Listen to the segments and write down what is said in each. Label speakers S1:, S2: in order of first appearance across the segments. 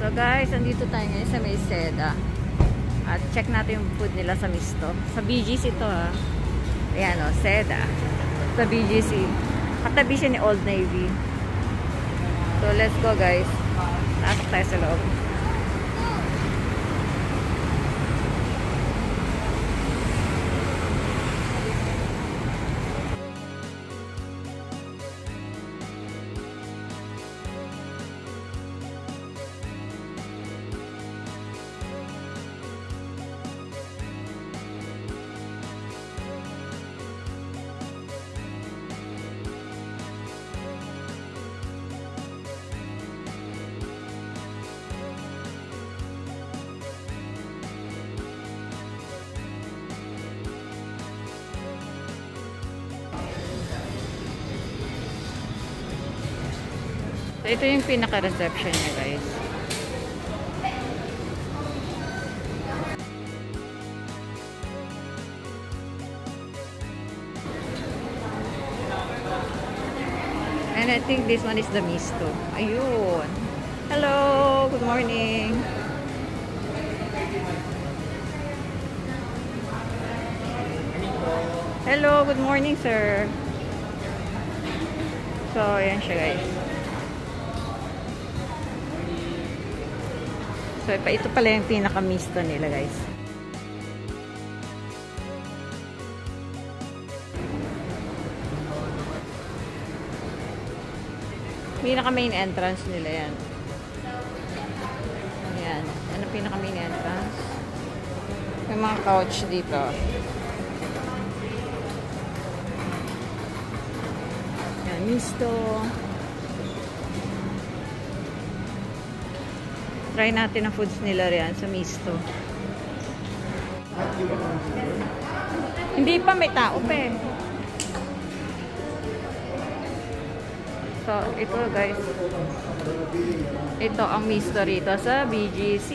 S1: So guys, andito tayo ngayon sa May Seda. At check natin yung food nila sa Misto. Sa BGC ito ha. Ayan o, Seda. Sa BGC. Katabi siya ni Old Navy. So let's go guys. Pasok tayo sa loob. So, ito yung pinaka-reception niya, guys. And I think this one is the Misto. Ayun. Hello! Good morning! Hello! Good morning, sir! So, ayan siya, guys. So, ito pala yung pinaka-misto nila, guys. Pinaka-main entrance nila yan. Ayan. Yan ang pinaka-main entrance. May mga couch dito. Ayan, misto. Try natin ang foods nila riyan sa Misto. Hindi pa, may tao pa eh. So, ito guys. Ito ang Misto rito sa BGC.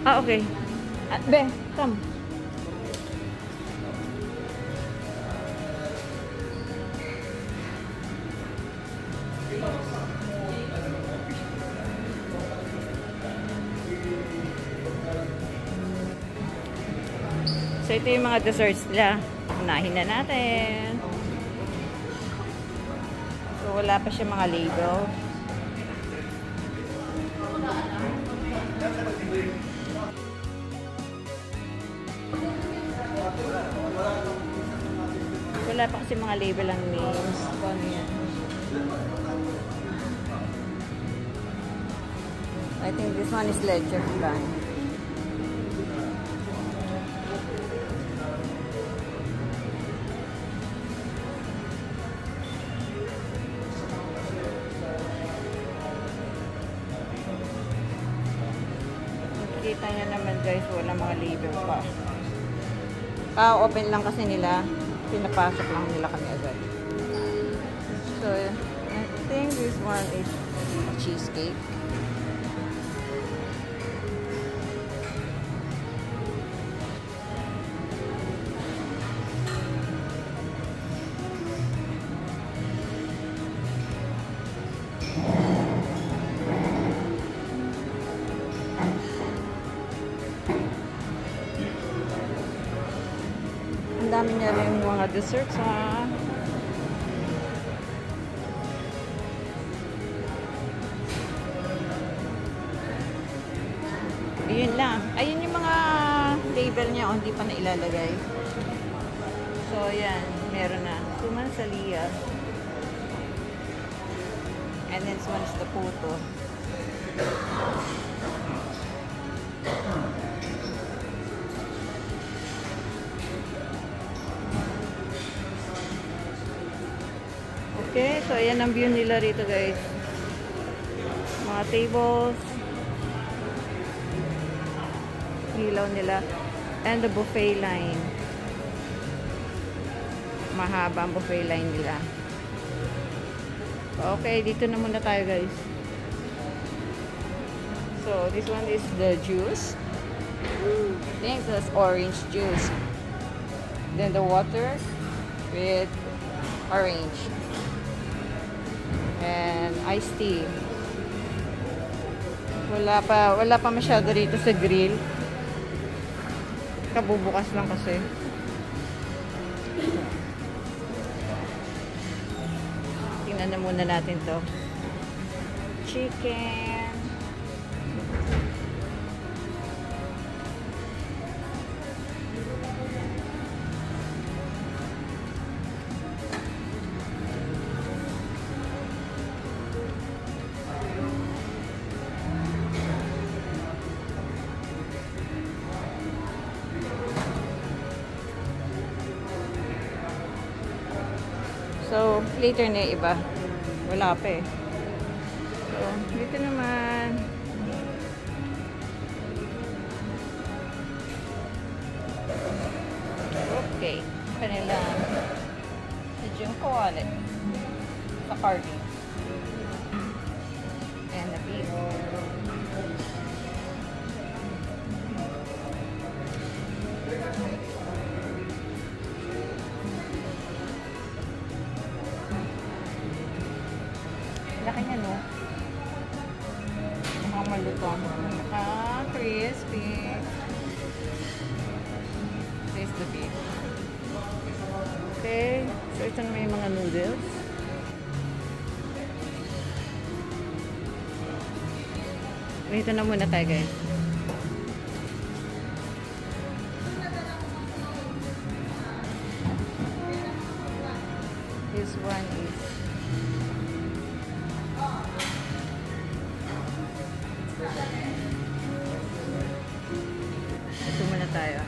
S1: Ah, okay. Be, come. So, ito yung mga desserts nila. Unahin na natin. So, wala pa siya mga label. Wala pa kasi mga label ang names. Paano yan? I think this one is leche flan. Kita nyo naman guys, wala mga label pa. Open lang kasi nila. Pinapasok lang nila kami agad. So, I think this one is a cheesecake. Ang dami niya rin mga desserts ha. Ayun lang. Ayun yung mga label niya. Hindi pa na ilalagay. So, yan. Meron na. Sumansalia. And then, this one is the puto. Okay, so ayan ang view nila rito guys. Mga tables. Ilaw nila. And the buffet line. Mahaba ang buffet line nila. Okay, dito na muna tayo guys. So, this one is the juice. I think that's orange juice. Then the water with orange. And iced tea. Wala pa masyado rito sa grill. Kabubukas lang kasi. Tingnan na muna natin to. Chicken. So, later na yung iba. Wala pa eh. So, dito naman. Okay. Kanila. Medyo yung wallet. Sa carving. And the people. Laki niya, no? Mukhang malutong. Crispy. Taste the beef. Okay. So, ito na may mga noodles. Dito na muna tayo, guys. This one is ito muna tayo.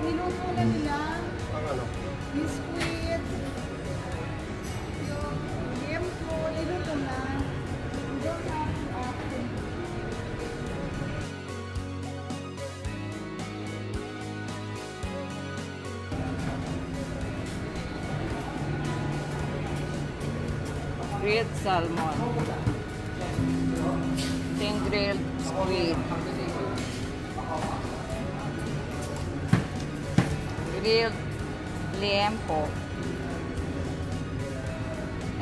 S2: Niluto na nila. Biscuit. Yung liempo, niluto na. Don't have
S1: Grilled salmon. Then grilled squid. Grilled liempo.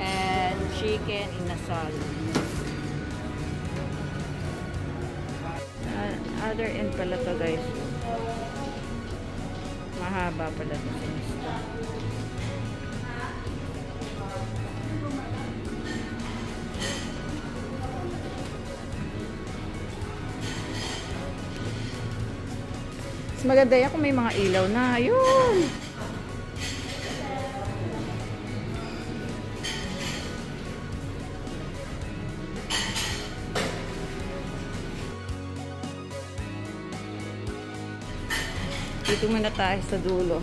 S1: And chicken inasal. Other end pala to guys. Mahaba pala to sa misto. Mas maganda yan kung may mga ilaw na. Ayun! Dito muna tayo sa dulo.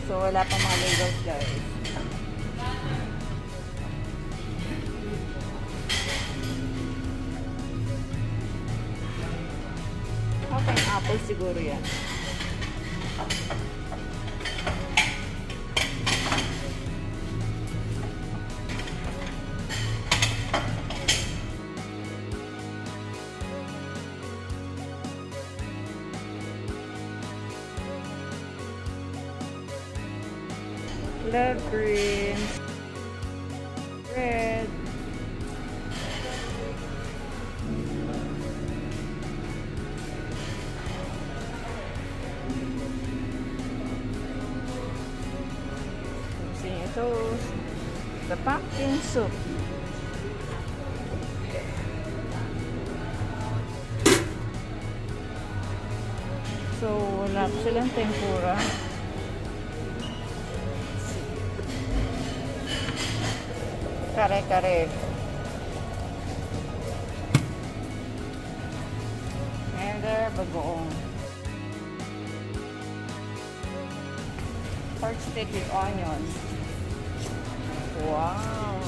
S1: So, wala pang mga labels guys. Okay, apple siguro yan. Love green, red, ito, the pumpkin soup. So, wala pa silang tempura. Kare-kare. And there, bagoong. Pork steak with onions. Wow!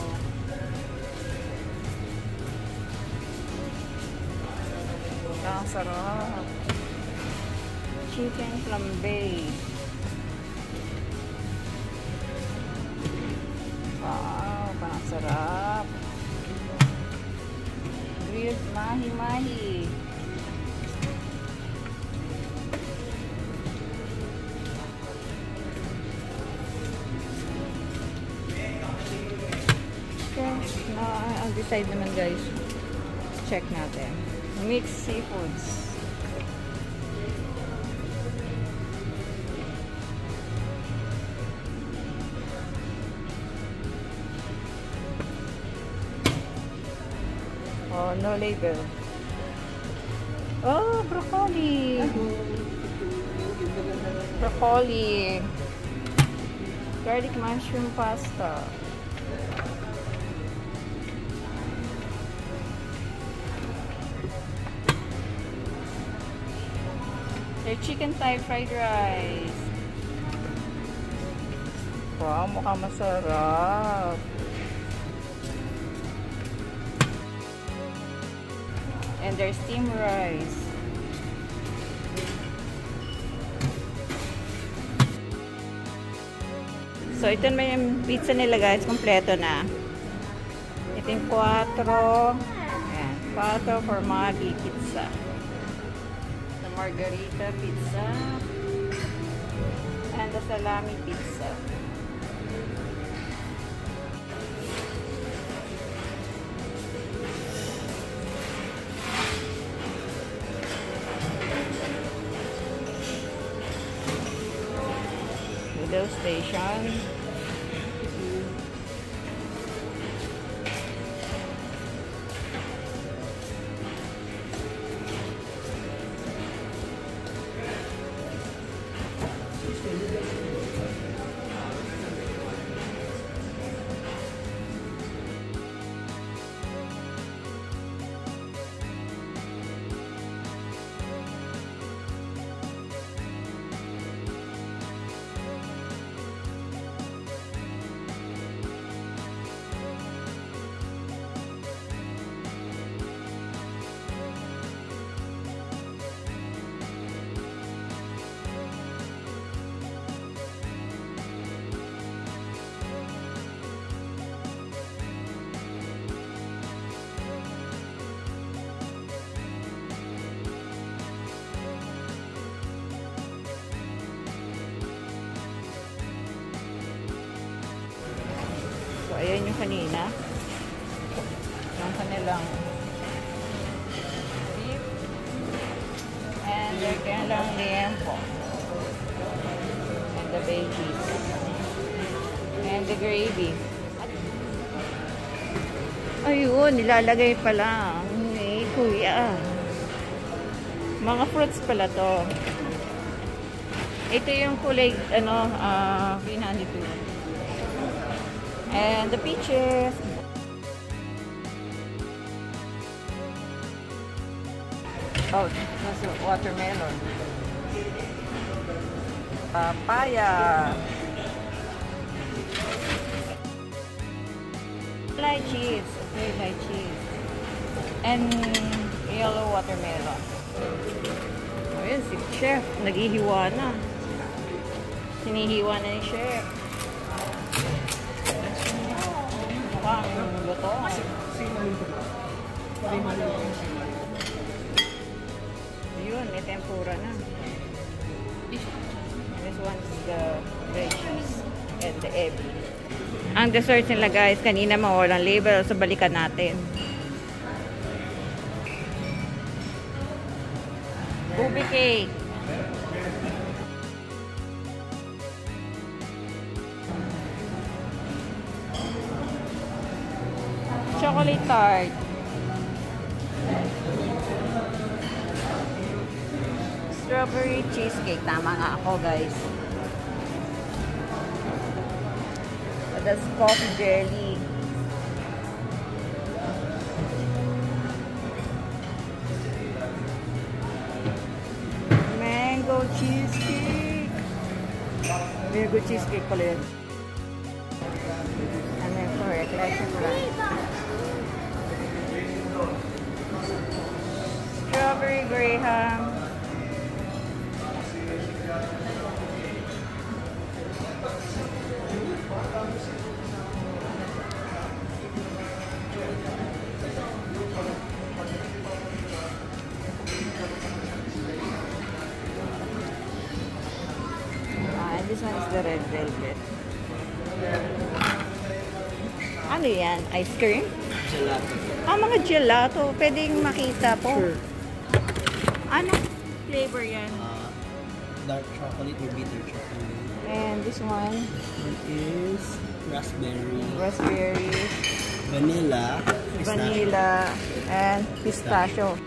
S1: Ang sarap. Chicken flambe. Wow! Ang sarap. Grilled mahi-mahi. I'll decide naman guys. Check natin. Mixed seafoods. Oh, no label. Oh, broccoli. Broccoli. Garlic mushroom pasta. Their chicken Thai fried rice. Wow, mukhang masarap. And their steamed rice. So, ito na yung pizza nila guys. Kompleto na. Ito yung 4. Ayan. 4 formaggi pizza. The margarita pizza. And the salami pizza. Middle station. Ayan yung kanina. Yung kanilang beef. And their kanilang liempo. And the veggies. And the gravy. Ayun, nilalagay pa lang. Ni kuya. Mga fruits pala to. Ito yung kulay, green honey too. And the peaches. Oh, that's a watermelon. Papaya. Lychees. Okay, lychees. And yellow watermelon. Ayan, si chef. Naghihiwa na. Sinihiwa na ni chef. Mukhang luto. Yun, may tempura na. This one's the veggies and the egg. Ang desserts nila guys, kanina mawalang label, so balikan natin. Ubi cake. Chocolate tart. Strawberry cheesecake. Tama nga ako guys. That's coffee jelly. Mango cheesecake. Mango cheesecake pala yun. Ano yun? Sorry, collection ko lang. Strawberry graham. This one is the red velvet. Ano yan? Ice cream?
S3: Gelato.
S1: Mga gelato. Pwedeng makita po.
S3: Sure.
S1: Ano flavor yan?
S3: Dark chocolate or bitter chocolate.
S1: And this one?
S3: It is raspberry.
S1: Raspberry.
S3: Vanilla. Pistachio.
S1: Vanilla. And pistachio.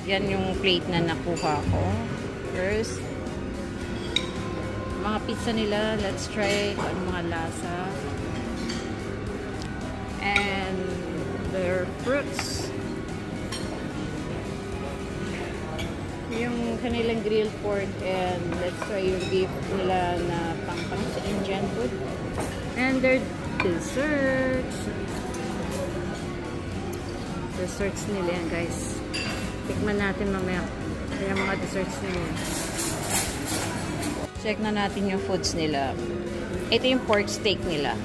S1: Yan yung plate na nakuha ko. First, mga pizza nila. Let's try kung ano mga lasa. And their fruits. Yung kanilang grilled pork. And let's try yung beef nila na pang sa Indian food. And their desserts. Desserts nila yan guys. Tikman natin mamaya. Kaya mga desserts nila. Check na natin yung foods nila. Ito yung pork steak nila.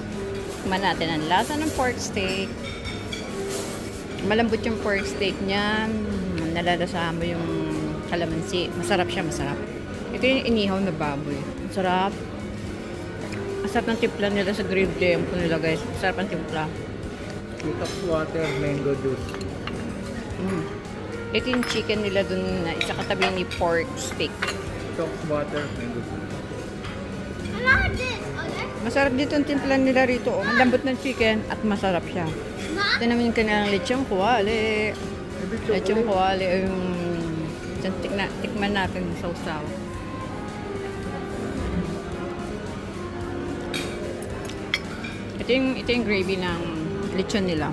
S1: Tikman natin ang lasa ng pork steak. Malambot yung pork steak niyan. Nalalasahan mo yung kalamansi. Masarap siya, masarap. Ito yung inihaw na baboy. Masarap. Masarap ng timpla nila sa grilled lempo nila guys. Masarap ang timpla.
S3: Detox water, mango juice.
S1: Ito yung chicken nila dun na isa katabi ni pork steak.
S3: Detox water, mango juice.
S2: I love this. Okay.
S1: Masarap dito ang timpla nila rito. Oh. Ang lambot ng chicken at masarap siya. Ito naman yung kanilang lechong kuwali. Lechong kuwali. Tikman natin yung sausaw. Ito yung gravy ng lechon nila.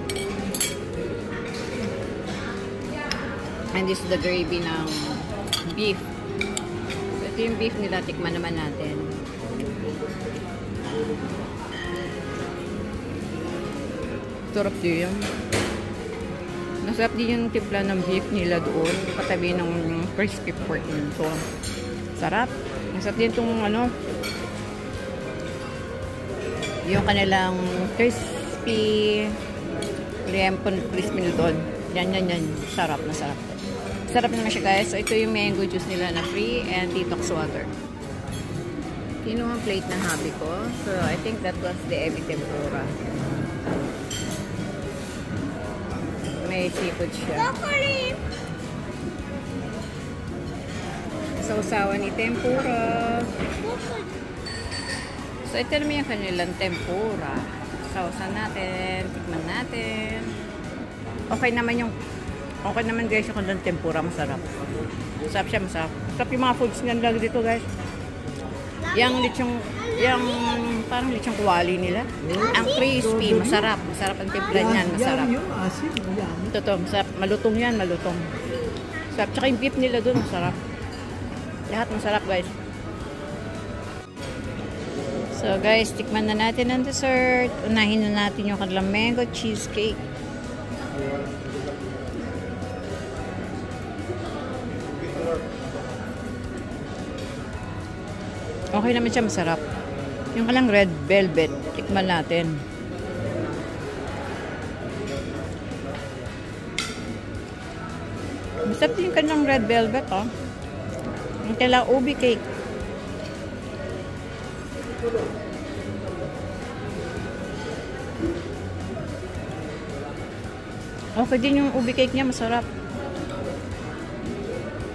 S1: And this is the gravy ng beef. So, ito yung beef nila. Tikman naman natin. Sarap din yan. Masarap din yung timpla ng beef nila doon. Patabi ng crispy pork nito. Sarap. Masarap din itong yung kanilang crispy liempo crispy nila doon. Yan. Sarap na sarap. Masarap naman siya guys. So ito yung mango juice nila na free and detox water. Kinuha ang plate ng hubby ko. So I think that was the ebi tempura. May seafood siya. Sausawan ni tempura. So ito naman yung kanilang tempura. Sausan natin. Tikman natin. Okay naman guys yung kanilang tempura. Masarap. Masarap siya, masarap. Masarap yung mga foods nila dito guys. Yung parang lechong kuwali nila. Ang crispy, masarap. Masarap ang timpla niyan, masarap. Ito, masarap. Malutong yan, malutong. Masarap. Tsaka yung beef nila dun, masarap. Lahat masarap guys. So guys, tikman na natin ang dessert. Unahin na natin yung kanilang mango cheesecake. Okay naman siya, masarap. Yung kalang red velvet, tikman natin. Masarap din yung kanilang red velvet, oh. Yung kailang ubi cake. Okay din yung ubi cake niya, masarap.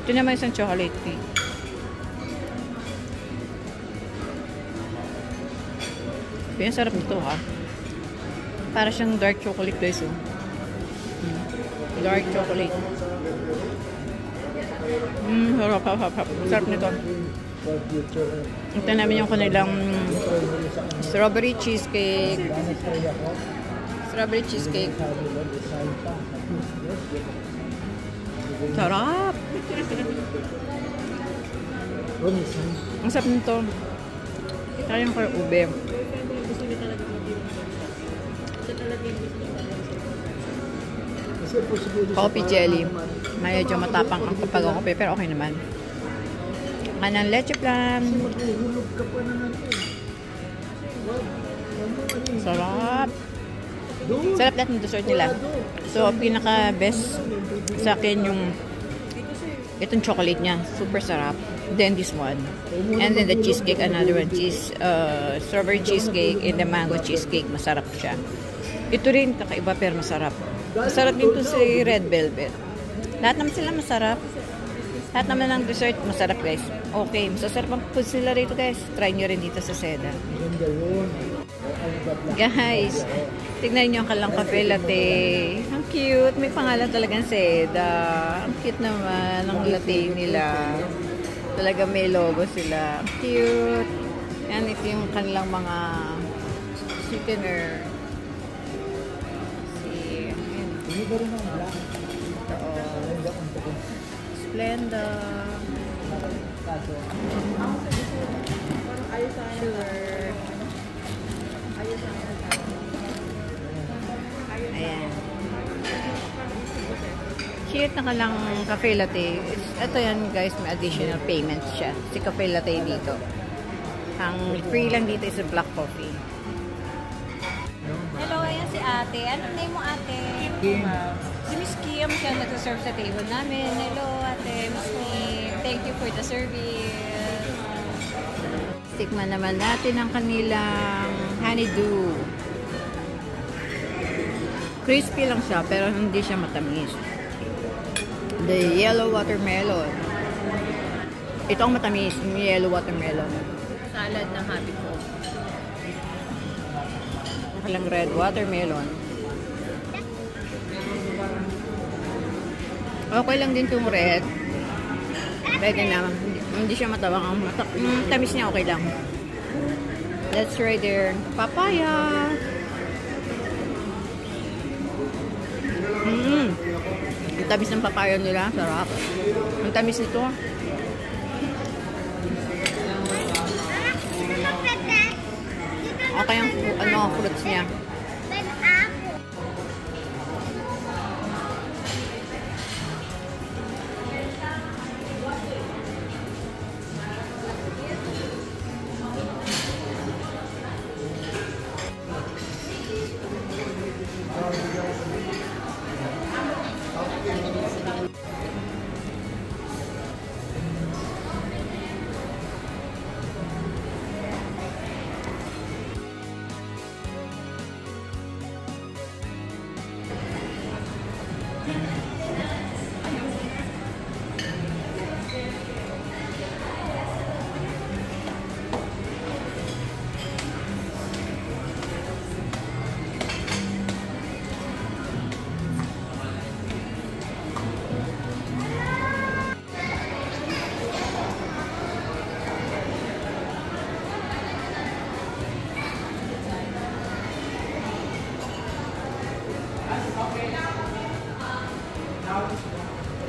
S1: Ito naman isang chocolate cake. Kaya sarap nito ha. Para siyang dark chocolate guys, oh. Dark chocolate. Sarap. Sarap nito. Ito namin yung kanilang strawberry cheesecake. Strawberry cheesecake. Sarap. Ang sarap nito. Ito yung kaya ube. Coffee jelly. Medyo matapang ang pagkakape pero okay naman. Kanang leche plan. Sarap. Sarap lahat ng dessert nila. So, pinaka best sa akin yung itong chocolate niya. Super sarap. Then this one. And then the cheesecake, another one. Strawberry cheesecake and the mango cheesecake. Masarap siya. Ito rin kakaiba pero masarap. Masarap din to si red velvet. Lahat naman sila masarap. Lahat naman ng dessert masarap guys. Okay, masasarap ang food sila rito guys. Try nyo rin dito sa Seda. Guys, tignan nyo ang kalang cafe latte. Ang cute. May pangalan talagang Seda. Ang cute naman ang latte nila. Talaga may logo sila. Ang cute. Yan, ito yung kanilang mga sweetener. Ito, Splenda. Sure. Ayan. Cute na kalang cafe latte. Ito yan guys, may additional payments siya. Si cafe latte dito. Ang free lang dito is a black coffee. Hello, ayan si ate. Anong name mo ate?
S3: Kim.
S1: Si Miss Kim siya nag-serve sa table namin. Hello ate, Miss Kim. Thank you for the service. Tikman naman natin ang kanilang honeydew. Crispy lang siya pero hindi siya matamis. The yellow watermelon. Ito ang matamis, yung yellow watermelon. Salad ng hubby ko. Ang red watermelon. Okay lang din itong red. Pwede na. Hindi siya matawang. Tamis niya okay lang. Let's try their papaya. Ang tamis ng papaya nila. Sarap. Ang tamis nito. Okay ang fruits niya.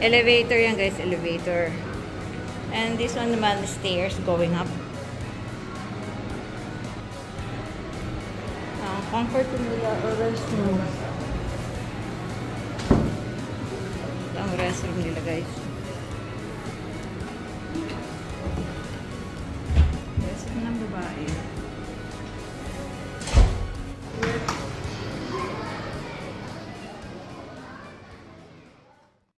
S1: Elevator yan guys, elevator. And this one naman, stairs going up. Comfort room nila or restroom. Ito ang restroom nila guys.